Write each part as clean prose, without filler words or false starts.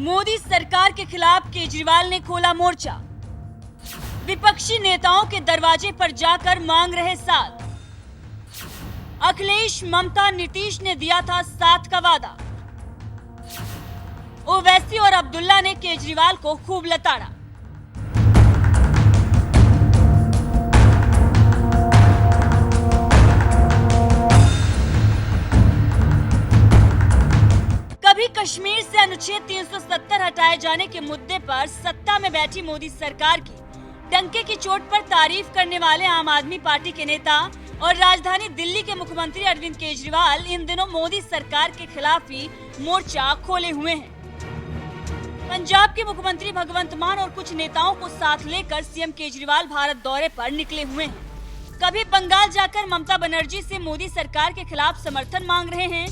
मोदी सरकार के खिलाफ केजरीवाल ने खोला मोर्चा। विपक्षी नेताओं के दरवाजे पर जाकर मांग रहे साथ। अखिलेश, ममता, नीतीश ने दिया था साथ का वादा। ओवैसी और अब्दुल्ला ने केजरीवाल को खूब लताड़ा। कभी कश्मीर से अनुच्छेद 370 हटाए जाने के मुद्दे पर सत्ता में बैठी मोदी सरकार की डंके की चोट पर तारीफ करने वाले आम आदमी पार्टी के नेता और राजधानी दिल्ली के मुख्यमंत्री अरविंद केजरीवाल इन दिनों मोदी सरकार के खिलाफ ही मोर्चा खोले हुए हैं। पंजाब के मुख्यमंत्री भगवंत मान और कुछ नेताओं को साथ लेकर सीएम केजरीवाल भारत दौरे पर निकले हुए हैं। कभी बंगाल जाकर ममता बनर्जी से मोदी सरकार के खिलाफ समर्थन मांग रहे हैं,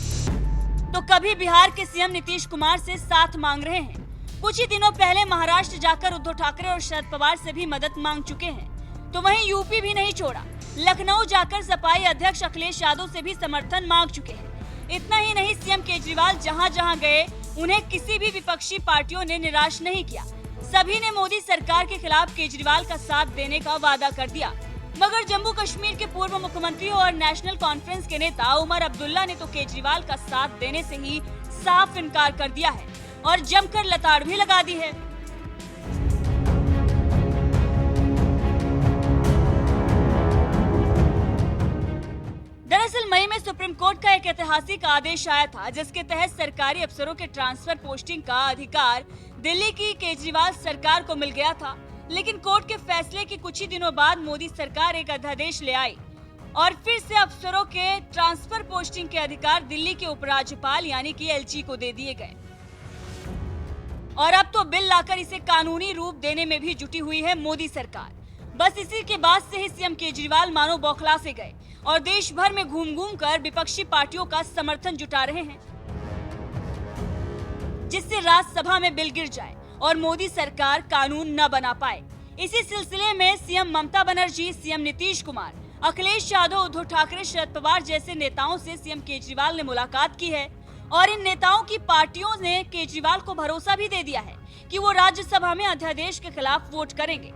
तो कभी बिहार के सीएम नीतीश कुमार से साथ मांग रहे हैं। कुछ ही दिनों पहले महाराष्ट्र जाकर उद्धव ठाकरे और शरद पवार से भी मदद मांग चुके हैं। तो वहीं यूपी भी नहीं छोड़ा, लखनऊ जाकर सपाई अध्यक्ष अखिलेश यादव से भी समर्थन मांग चुके हैं। इतना ही नहीं, सीएम केजरीवाल जहां जहां गए उन्हें किसी भी विपक्षी पार्टियों ने निराश नहीं किया। सभी ने मोदी सरकार के खिलाफ केजरीवाल का साथ देने का वादा कर दिया। मगर जम्मू कश्मीर के पूर्व मुख्यमंत्री और नेशनल कॉन्फ्रेंस के नेता उमर अब्दुल्ला ने तो केजरीवाल का साथ देने से ही साफ इनकार कर दिया है और जमकर लताड़ भी लगा दी है। दरअसल मई में सुप्रीम कोर्ट का एक ऐतिहासिक आदेश आया था, जिसके तहत सरकारी अफसरों के ट्रांसफर पोस्टिंग का अधिकार दिल्ली की केजरीवाल सरकार को मिल गया था। लेकिन कोर्ट के फैसले के कुछ ही दिनों बाद मोदी सरकार एक अध्यादेश ले आई और फिर से अफसरों के ट्रांसफर पोस्टिंग के अधिकार दिल्ली के उपराज्यपाल यानी कि एलजी को दे दिए गए। और अब तो बिल लाकर इसे कानूनी रूप देने में भी जुटी हुई है मोदी सरकार। बस इसी के बाद से ही सीएम केजरीवाल मानो बौखला से गए और देश भर में घूम घूम कर विपक्षी पार्टियों का समर्थन जुटा रहे हैं, जिससे राज्यसभा में बिल गिर जाए और मोदी सरकार कानून न बना पाए। इसी सिलसिले में सीएम ममता बनर्जी, सीएम नीतीश कुमार, अखिलेश यादव, उद्धव ठाकरे, शरद पवार जैसे नेताओं से सीएम केजरीवाल ने मुलाकात की है और इन नेताओं की पार्टियों ने केजरीवाल को भरोसा भी दे दिया है कि वो राज्यसभा में अध्यादेश के खिलाफ वोट करेंगे।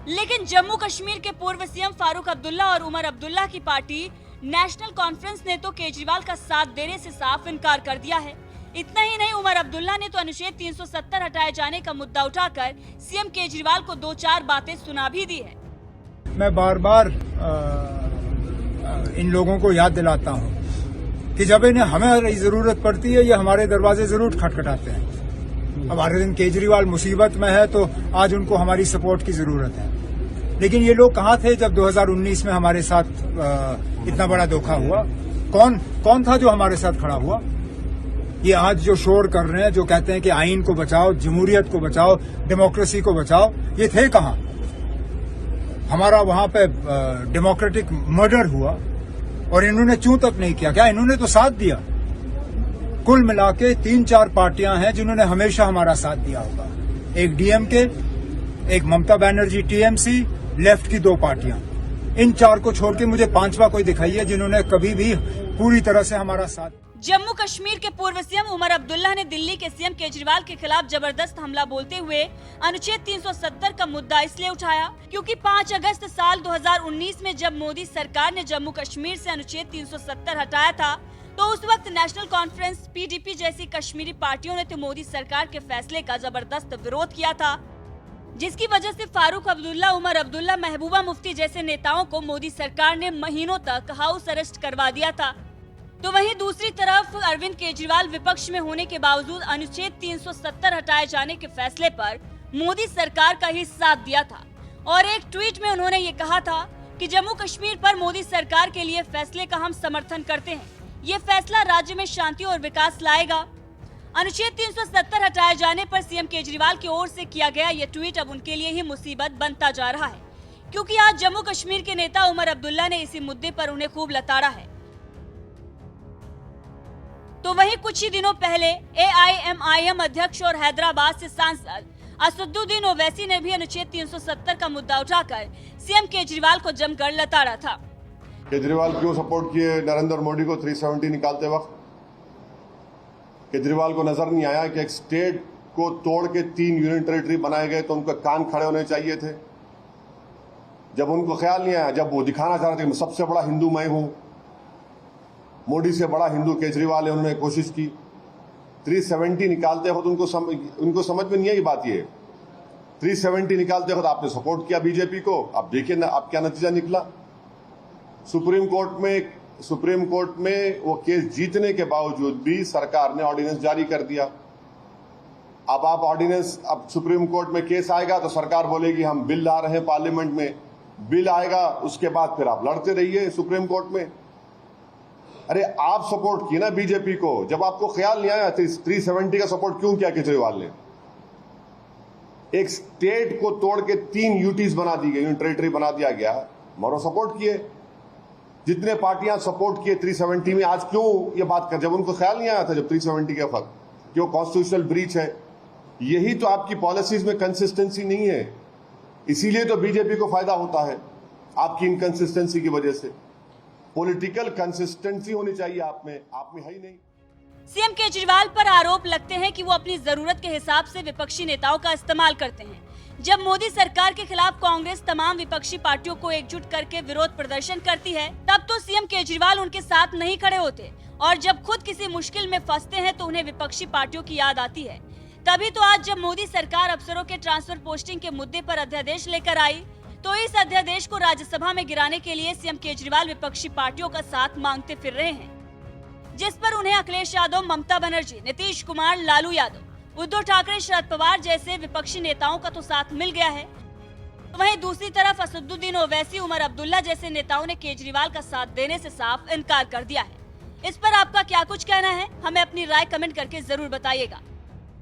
लेकिन जम्मू कश्मीर के पूर्व सीएम फारूक अब्दुल्ला और उमर अब्दुल्ला की पार्टी नेशनल कॉन्फ्रेंस ने तो केजरीवाल का साथ देने से साफ इनकार कर दिया है। इतना ही नहीं, उमर अब्दुल्ला ने तो अनुच्छेद 370 हटाए जाने का मुद्दा उठाकर सीएम केजरीवाल को 2-4 बातें सुना भी दी है। मैं बार बार इन लोगों को याद दिलाता हूं कि जब इन्हें हमें जरूरत पड़ती है ये हमारे दरवाजे जरूर खटखटाते हैं। अब अरविंद केजरीवाल मुसीबत में है तो आज उनको हमारी सपोर्ट की जरूरत है। लेकिन ये लोग कहाँ थे जब 2019 में हमारे साथ इतना बड़ा धोखा हुआ? कौन था जो हमारे साथ खड़ा हुआ? ये आज जो शोर कर रहे हैं, जो कहते हैं कि आईन को बचाओ, जमहूरियत को बचाओ, डेमोक्रेसी को बचाओ, ये थे कहाँ? हमारा वहां पे डेमोक्रेटिक मर्डर हुआ और इन्होंने चूं तक नहीं किया। क्या इन्होंने तो साथ दिया? कुल मिला के 3-4 पार्टियां हैं जिन्होंने हमेशा हमारा साथ दिया होगा। एक डीएमके, एक ममता बनर्जी टीएमसी, लेफ्ट की 2 पार्टियां। इन 4 को छोड़ के मुझे 5वां कोई दिखाइए जिन्होंने कभी भी पूरी तरह से हमारा साथ। जम्मू कश्मीर के पूर्व सीएम उमर अब्दुल्ला ने दिल्ली के सीएम केजरीवाल के खिलाफ जबरदस्त हमला बोलते हुए अनुच्छेद 370 का मुद्दा इसलिए उठाया क्योंकि 5 अगस्त साल 2019 में जब मोदी सरकार ने जम्मू कश्मीर से अनुच्छेद 370 हटाया था, तो उस वक्त नेशनल कॉन्फ्रेंस, पीडीपी जैसी कश्मीरी पार्टियों ने तो मोदी सरकार के फैसले का जबरदस्त विरोध किया था, जिसकी वजह से फारूक अब्दुल्ला, उमर अब्दुल्ला, महबूबा मुफ्ती जैसे नेताओं को मोदी सरकार ने महीनों तक हाउस अरेस्ट करवा दिया था। तो वहीं दूसरी तरफ अरविंद केजरीवाल विपक्ष में होने के बावजूद अनुच्छेद 370 हटाए जाने के फैसले पर मोदी सरकार का ही साथ दिया था और एक ट्वीट में उन्होंने ये कहा था कि जम्मू कश्मीर पर मोदी सरकार के लिए फैसले का हम समर्थन करते हैं। ये फैसला राज्य में शांति और विकास लाएगा। अनुच्छेद 370 हटाए जाने पर सीएम केजरीवाल की ओर से किया गया ये ट्वीट अब उनके लिए ही मुसीबत बनता जा रहा है, क्योंकि आज जम्मू कश्मीर के नेता उमर अब्दुल्ला ने इसी मुद्दे पर उन्हें खूब लताड़ा है। तो वहीं कुछ ही दिनों पहले एआईएमआईएम अध्यक्ष और हैदराबाद से सांसद असदुद्दीन ओवैसी ने भी अनुच्छेद 370 का मुद्दा उठाकर सीएम केजरीवाल को जमकर लताड़ा था। केजरीवाल क्यों सपोर्ट किए नरेंद्र मोदी को 370 निकालते वक्त? केजरीवाल को नजर नहीं आया कि एक स्टेट को तोड़ के 3 यूनियन टेरिटरी बनाए गए तो उनके कान खड़े होने चाहिए थे। जब उनको ख्याल नहीं आया, जब वो दिखाना चाह रहे थे सबसे बड़ा हिंदू मैं हूं, मोदी से बड़ा हिंदू केजरीवाल है, उन्होंने कोशिश की 370 निकालते वक्त उनको समझ में नहीं आई बात। ये 370 निकालते वक्त आपने सपोर्ट किया बीजेपी को। अब देखिए ना अब क्या नतीजा निकला। सुप्रीम कोर्ट में वो केस जीतने के बावजूद भी सरकार ने ऑर्डिनेंस जारी कर दिया। अब सुप्रीम कोर्ट में केस आएगा तो सरकार बोलेगी हम बिल ला रहे हैं पार्लियामेंट में, बिल आएगा उसके बाद फिर आप लड़ते रहिए सुप्रीम कोर्ट में। अरे आप सपोर्ट किए ना बीजेपी को, जब आपको ख्याल नहीं आया 370 का सपोर्ट क्यों किया केजरीवाल ने? एक स्टेट को तोड़ के 3 यूटीज बना दी गई, यूनियन टेरिटरी बना दिया गया, मरो सपोर्ट किए। जितने पार्टियां सपोर्ट किए 370 में, आज क्यों ये बात कर, जब उनको ख्याल नहीं आया था जब 370 के वक्त कि वो कॉन्स्टिट्यूशनल ब्रीच है। यही तो आपकी पॉलिसीज में कंसिस्टेंसी नहीं है, इसीलिए तो बीजेपी को फायदा होता है आपकी इनकंसिस्टेंसी की वजह से। पॉलिटिकल कंसिस्टेंसी होनी चाहिए आप में है ही नहीं। सीएम केजरीवाल पर आरोप लगते हैं कि वो अपनी जरूरत के हिसाब से विपक्षी नेताओं का इस्तेमाल करते हैं। जब मोदी सरकार के खिलाफ कांग्रेस तमाम विपक्षी पार्टियों को एकजुट करके विरोध प्रदर्शन करती है, तब तो सीएम केजरीवाल उनके साथ नहीं खड़े होते, और जब खुद किसी मुश्किल में फंसते हैं तो उन्हें विपक्षी पार्टियों की याद आती है। तभी तो आज जब मोदी सरकार अफसरों के ट्रांसफर पोस्टिंग के मुद्दे पर अध्यादेश लेकर आई, तो इस अध्यादेश को राज्यसभा में गिराने के लिए सीएम केजरीवाल विपक्षी पार्टियों का साथ मांगते फिर रहे हैं, जिस पर उन्हें अखिलेश यादव, ममता बनर्जी, नीतीश कुमार, लालू यादव, उद्धव ठाकरे, शरद पवार जैसे विपक्षी नेताओं का तो साथ मिल गया है। वहीं दूसरी तरफ असदुद्दीन ओवैसी, उमर अब्दुल्ला जैसे नेताओं ने केजरीवाल का साथ देने से साफ इनकार कर दिया है। इस पर आपका क्या कुछ कहना है, हमें अपनी राय कमेंट करके जरूर बताइएगा।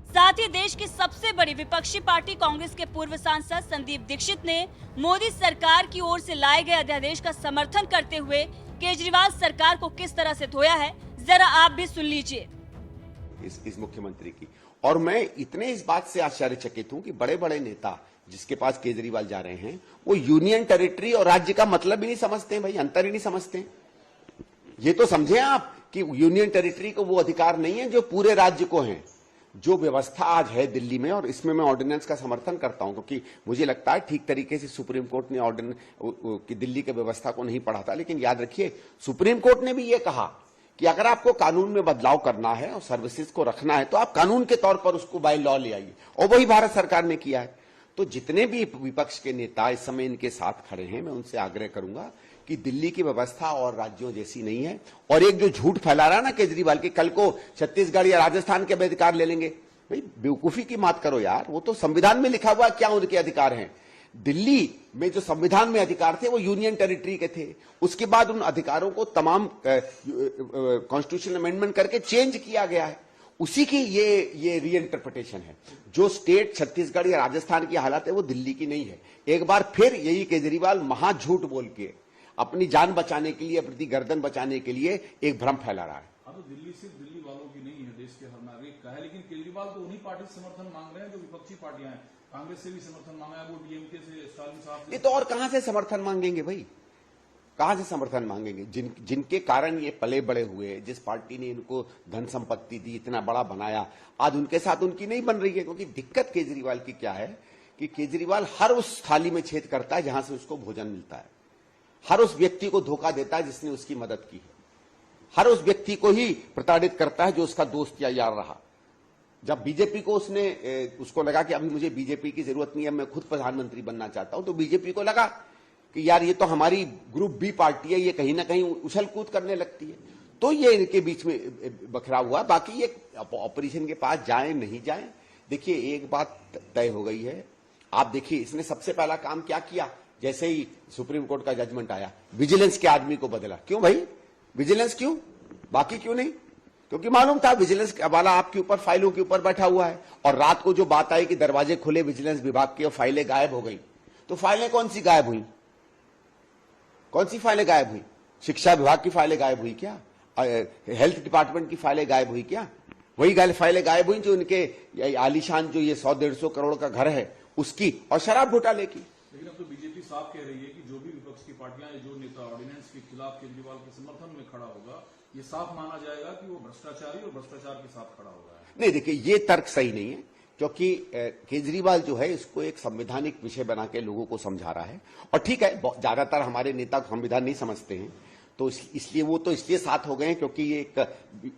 साथ ही देश की सबसे बड़ी विपक्षी पार्टी कांग्रेस के पूर्व सांसद संदीप दीक्षित ने मोदी सरकार की ओर से लाए गए अध्यादेश का समर्थन करते हुए केजरीवाल सरकार को किस तरह से धोया है, जरा आप भी सुन लीजिए। इस मुख्यमंत्री की, और मैं इतने इस बात से आश्चर्यचकित हूं कि बड़े बड़े नेता जिसके पास केजरीवाल जा रहे हैं, वो यूनियन टेरिटरी और राज्य का मतलब ही नहीं समझते हैं भाई, अंतर ही नहीं समझते हैं। ये तो समझे आप कि यूनियन टेरिटरी को वो अधिकार नहीं है जो पूरे राज्य को है। जो व्यवस्था आज है दिल्ली में, और इसमें मैं ऑर्डिनेंस का समर्थन करता हूं क्योंकि मुझे लगता है ठीक तरीके से सुप्रीम कोर्ट ने ऑर्डिनेंस की दिल्ली की व्यवस्था को नहीं पढ़ा था। लेकिन याद रखिए, सुप्रीम कोर्ट ने भी ये कहा कि अगर आपको कानून में बदलाव करना है और सर्विसेज को रखना है तो आप कानून के तौर पर उसको बाय लॉ ले आइए, और वही भारत सरकार ने किया है। तो जितने भी विपक्ष के नेता इस समय इनके साथ खड़े हैं, मैं उनसे आग्रह करूंगा कि दिल्ली की व्यवस्था और राज्यों जैसी नहीं है। और एक जो झूठ फैला रहा है ना केजरीवाल की, कल को छत्तीसगढ़ या राजस्थान के अधिकार ले लेंगे, भाई बेवकूफी की बात करो यार। वो तो संविधान में लिखा हुआ है क्या उनके अधिकार हैं। दिल्ली में जो संविधान में अधिकार थे वो यूनियन टेरिटरी के थे, उसके बाद उन अधिकारों को तमाम कॉन्स्टिट्यूशनल अमेंडमेंट करके चेंज किया गया है। उसी की ये रीइंटरप्रिटेशन है। जो स्टेट छत्तीसगढ़ या राजस्थान की हालत है वो दिल्ली की नहीं है। एक बार फिर यही केजरीवाल महाझूठ बोल के अपनी जान बचाने के लिए, अपनी गर्दन बचाने के लिए एक भ्रम फैला रहा है। अब तो दिल्ली सिर्फ दिल्ली वालों की नहीं है, देश के हर नागरिक का है। लेकिन केजरीवाल तो उन्हीं पार्टी से समर्थन मांग रहे हैं जो विपक्षी पार्टियां हैं। कांग्रेस से भी समर्थन मांगा है, वो डीएमके से, स्टालिन साहब से। ये तो और कहां से समर्थन मांगेंगे भाई, कहां से समर्थन मांगेंगे? जिनके कारण ये पले बड़े हुए, जिस पार्टी ने इनको धन संपत्ति दी, इतना बड़ा बनाया, आज उनके साथ उनकी नहीं बन रही है। क्योंकि दिक्कत केजरीवाल की क्या है कि केजरीवाल हर उस थाली में छेद करता है जहां से उसको भोजन मिलता है, हर उस व्यक्ति को धोखा देता है जिसने उसकी मदद की है, हर उस व्यक्ति को ही प्रताड़ित करता है जो उसका दोस्त या यार रहा। जब बीजेपी को उसको लगा कि अभी मुझे बीजेपी की जरूरत नहीं है, मैं खुद प्रधानमंत्री बनना चाहता हूं, तो बीजेपी को लगा कि यार ये तो हमारी ग्रुप बी पार्टी है, ये कहीं ना कहीं उछल कूद करने लगती है, तो ये इनके बीच में बखराव हुआ। बाकी ये ऑपरेशन के पास जाए नहीं जाए, देखिए एक बात तय हो गई है। आप देखिए इसने सबसे पहला काम क्या किया, जैसे ही सुप्रीम कोर्ट का जजमेंट आया, विजिलेंस के आदमी को बदला। क्यों भाई, विजिलेंस क्यों, बाकी क्यों नहीं? क्योंकि मालूम था विजिलेंस वाला आपके ऊपर, फाइलों के ऊपर बैठा हुआ है। और रात को जो बात आई कि दरवाजे खुले विजिलेंस विभाग के और फाइलें गायब हो गई, तो फाइलें कौन सी गायब हुई? कौन सी फाइलें गायब हुई? शिक्षा विभाग की फाइलें गायब हुई क्या? हेल्थ डिपार्टमेंट की फाइलें गायब हुई क्या? वही फाइलें गायब हुई जो इनके आलीशान जो ये 100-150 करोड़ का घर है उसकी, और शराब घोटाले की। लेकिन अब तो बीजेपी साफ कह रही है कि जो भी विपक्ष की पार्टियां, जो नेता ऑर्डिनेंस के खिलाफ केजरीवाल के समर्थन में खड़ा होगा, ये साफ माना जाएगा कि वो भ्रष्टाचारी और भ्रष्टाचार के साथ खड़ा होगा। नहीं, देखिए ये तर्क सही नहीं है, क्योंकि केजरीवाल जो है इसको एक संवैधानिक विषय बना के लोगों को समझा रहा है। और ठीक है, ज्यादातर हमारे नेता संविधान नहीं समझते हैं, तो इसलिए वो तो इसलिए साथ हो गए हैं क्योंकि ये एक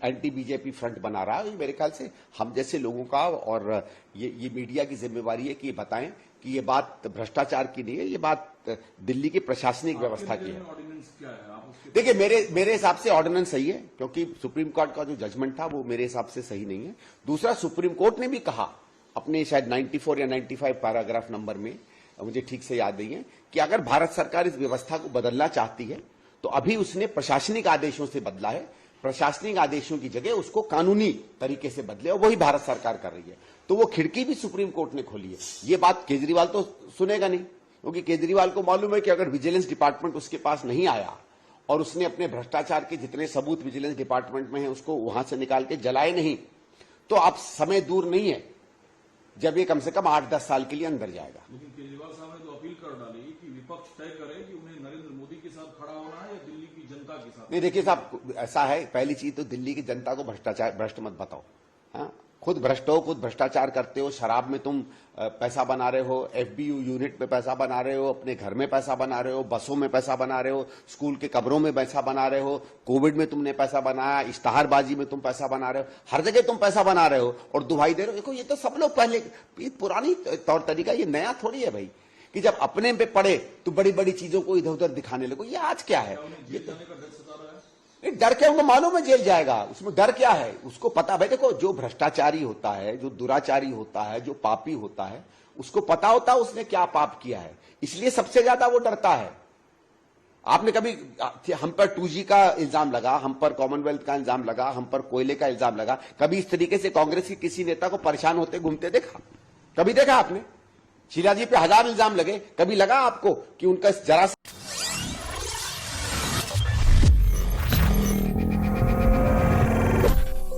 एंटी बीजेपी फ्रंट बना रहा है। मेरे ख्याल से हम जैसे लोगों का और ये मीडिया की जिम्मेवारी है कि ये बताएं कि ये बात भ्रष्टाचार की नहीं है, ये बात दिल्ली की प्रशासनिक व्यवस्था की है। ऑर्डिनेंस क्या है आप उसके देखिए, मेरे हिसाब से ऑर्डिनेंस सही है, क्योंकि सुप्रीम कोर्ट का जो जजमेंट था वो मेरे हिसाब से सही नहीं है। दूसरा, सुप्रीम कोर्ट ने भी कहा अपने शायद 94 या 95 पैराग्राफ नंबर में, मुझे ठीक से याद नहीं है, कि अगर भारत सरकार इस व्यवस्था को बदलना चाहती है तो अभी उसने प्रशासनिक आदेशों से बदला है, प्रशासनिक आदेशों की जगह उसको कानूनी तरीके से बदले, और वही भारत सरकार कर रही है। तो वो खिड़की भी सुप्रीम कोर्ट ने खोली है। ये बात केजरीवाल तो सुनेगा नहीं, क्योंकि केजरीवाल को मालूम है कि अगर विजिलेंस डिपार्टमेंट उसके पास नहीं आया और उसने अपने भ्रष्टाचार के जितने सबूत विजिलेंस डिपार्टमेंट में है उसको वहां से निकाल के जलाए नहीं, तो अब समय दूर नहीं है जब ये कम से कम 8-10 साल के लिए अंदर जाएगा। लेकिन केजरीवाल साहब ने तो अपील कर डाली कि विपक्ष तय करे कि उन्हें नरेंद्र मोदी के साथ खड़ा होना है या दिल्ली की जनता के साथ। नहीं, देखिए साहब, ऐसा है, पहली चीज तो दिल्ली की जनता को भ्रष्ट मत बताओ। हाँ, खुद भ्रष्ट हो, खुद भ्रष्टाचार करते हो, शराब में तुम पैसा बना रहे हो, एफबीयू यूनिट में पैसा बना रहे हो, अपने घर में पैसा बना रहे हो, बसों में पैसा बना रहे हो, स्कूल के कब्रों में पैसा बना रहे हो, कोविड में तुमने पैसा बनाया, इश्तहारबाजी में तुम पैसा बना रहे हो, हर जगह तुम पैसा बना रहे हो और दुहाई दे रहे हो। देखो, ये तो सब लोग पहले, ये पुरानी तौर तरीका, ये नया थोड़ी है भाई, कि जब अपने पे पड़े तो बड़ी बड़ी चीजों को इधर उधर दिखाने लगो। ये आज क्या है? ये तो जाने का डर सता रहा है। डर क्या, उनको मालूम है जेल जाएगा, उसमें डर क्या है? उसको पता, भाई देखो, जो भ्रष्टाचारी होता है, जो दुराचारी होता है, जो पापी होता है, उसको पता होता है उसने क्या पाप किया है, इसलिए सबसे ज्यादा वो डरता है। आपने कभी हम पर 2G का इल्जाम लगा, हम पर कॉमनवेल्थ का इल्जाम लगा, हम पर कोयले का इल्जाम लगा, कभी इस तरीके से कांग्रेस के किसी नेता को परेशान होते घूमते देखा? कभी देखा आपने? शीला जी पे 1000 इल्जाम लगे, कभी लगा आपको कि उनका जरा